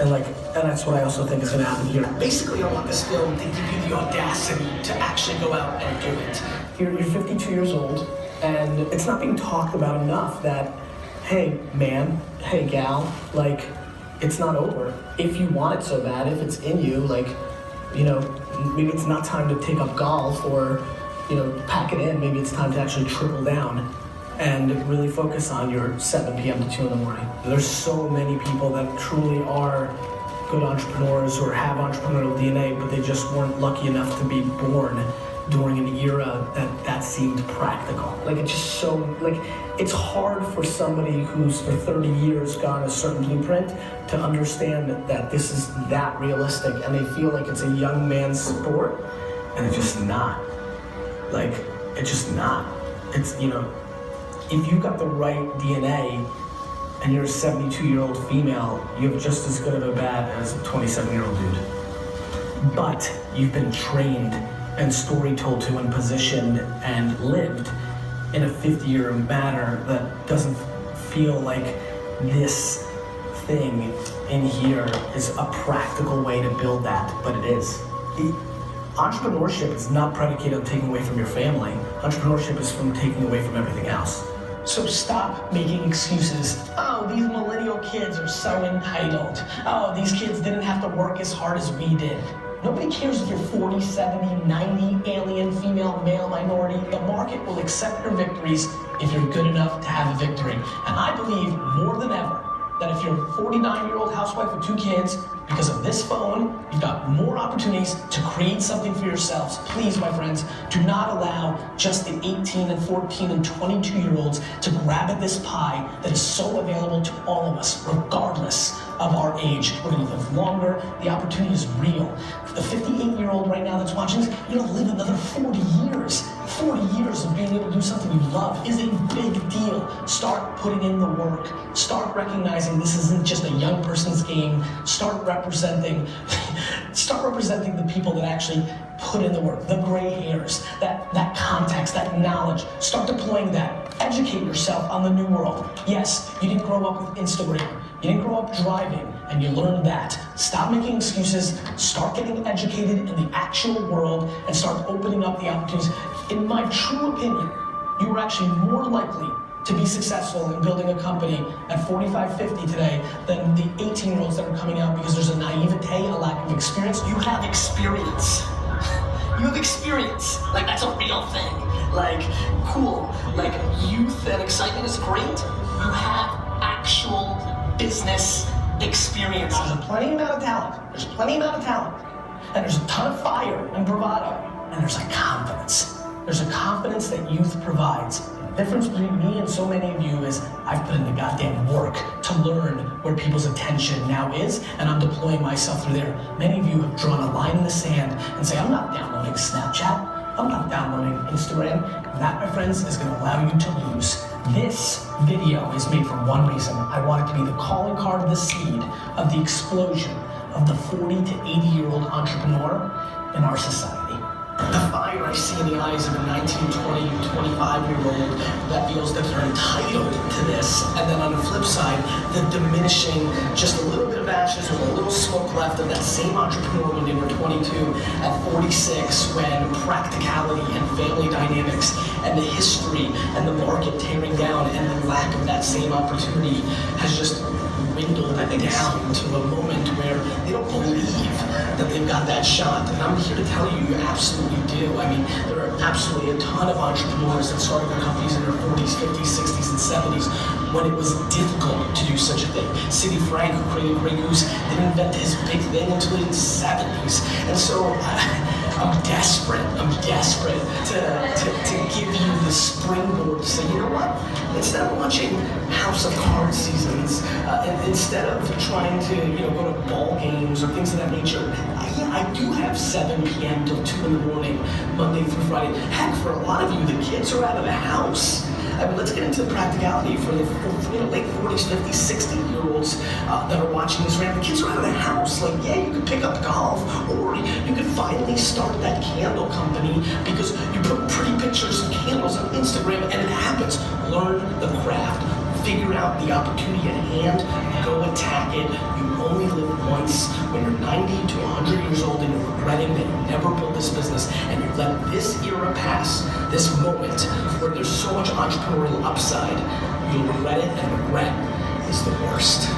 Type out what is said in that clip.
And that's what I also think is going to happen here. Basically, I want this film to give you the audacity to actually go out and do it. You're 52 years old, and it's not being talked about enough that, hey, man, hey, gal, like, it's not over. If you want it so bad, if it's in you, like, you know, maybe it's not time to take up golf or, you know, pack it in. Maybe it's time to actually triple down and really focus on your 7 p.m. to 2 in the morning. There's so many people that truly are good entrepreneurs or have entrepreneurial DNA, but they just weren't lucky enough to be born during an era that seemed practical. Like, it's just so, like, it's hard for somebody who's for 30 years gone a certain blueprint to understand that this is that realistic, and they feel like it's a young man's sport, and it's just not. Like, it's just not. It's, you know, if you've got the right DNA and you're a 72-year-old female, you have just as good of a bat as a 27-year-old dude. But you've been trained and story told to and positioned and lived in a 50-year manner that doesn't feel like this thing in here is a practical way to build that, but it is. Entrepreneurship is not predicated on taking away from your family. Entrepreneurship is from taking away from everything else. So stop making excuses. Oh, these millennial kids are so entitled. Oh, these kids didn't have to work as hard as we did. Nobody cares if you're 40, 70, 90, alien, female, male, minority. The market will accept your victories if you're good enough to have a victory. And I believe more than ever that if you're a 49-year-old housewife with 2 kids, because of this phone, you've got more opportunities to create something for yourselves. Please, my friends, do not allow just the 18 and 14 and 22-year-olds to grab at this pie that is so available to all of us, regardless of our age. We're gonna live longer, the opportunity is real. The 58-year-old right now that's watching this, you're gonna live another 40 years. 40 years of being able to do something you love is a big deal. Start putting in the work. Start recognizing this isn't just a young person's game. Start representing the people that actually put in the work, the gray hairs, that context, that knowledge. Start deploying that. Educate yourself on the new world. Yes, you didn't grow up with Instagram. You didn't grow up driving, and you learned that. Stop making excuses, start getting educated in the actual world, and start opening up the opportunities. In my true opinion, you are actually more likely to be successful in building a company at 45, 50 today than the 18-year-olds that are coming out because there's a naivete, a lack of experience. You have experience. You have experience. Like, that's a real thing. Like, cool. Like, youth and excitement is great. You have actual business experience. There's a plenty amount of talent. There's plenty amount of talent. And there's a ton of fire and bravado. And there's a confidence. There's a confidence that youth provides. The difference between me and so many of you is I've put in the goddamn work to learn where people's attention now is, and I'm deploying myself through there. Many of you have drawn a line in the sand and say, I'm not downloading Snapchat. I'm not downloading Instagram. That, my friends, is gonna allow you to lose. This video is made for one reason. I want it to be the calling card of the seed of the explosion of the 40 to 80-year-old entrepreneur in our society. The fire I see in the eyes of a 19, 20, 25-year-old that feels that they're entitled to this, and then on the flip side, the diminishing, just a little bit of ashes or a little smoke left of that same entrepreneur when they were 22 at 46, when practicality and family dynamics and the history and the market tearing down and the lack of that same opportunity has just dwindled down to a moment where they don't believe that they've got that shot. And I'm here to tell you, you absolutely do. I mean, there are absolutely a ton of entrepreneurs that started their companies in their 40s, 50s, 60s, and 70s when it was difficult to do such a thing. Sidney Frank, who created Grey Goose, didn't invent his big thing until the 70s. And so I'm desperate to give you the springboard to say, you know what? Instead of watching House of Cards seasons, instead of trying to go to ball games or things of that nature, I do have 7 p.m. till 2 in the morning, Monday through Friday. Heck, for a lot of you, the kids are out of the house. I mean, let's get into the practicality for the late 40s, 50s, 60-year-olds that are watching this. Right? The kids are out of the house. Like, yeah, you could pick up golf, or you could finally start that candle company because you put pretty pictures of candles on Instagram, and it happens. Learn the craft. Figure out the opportunity at hand. Go attack it. You only live once. pretending that you never built this business and you let this era pass, this moment where there's so much entrepreneurial upside, you'll regret it, and regret is the worst.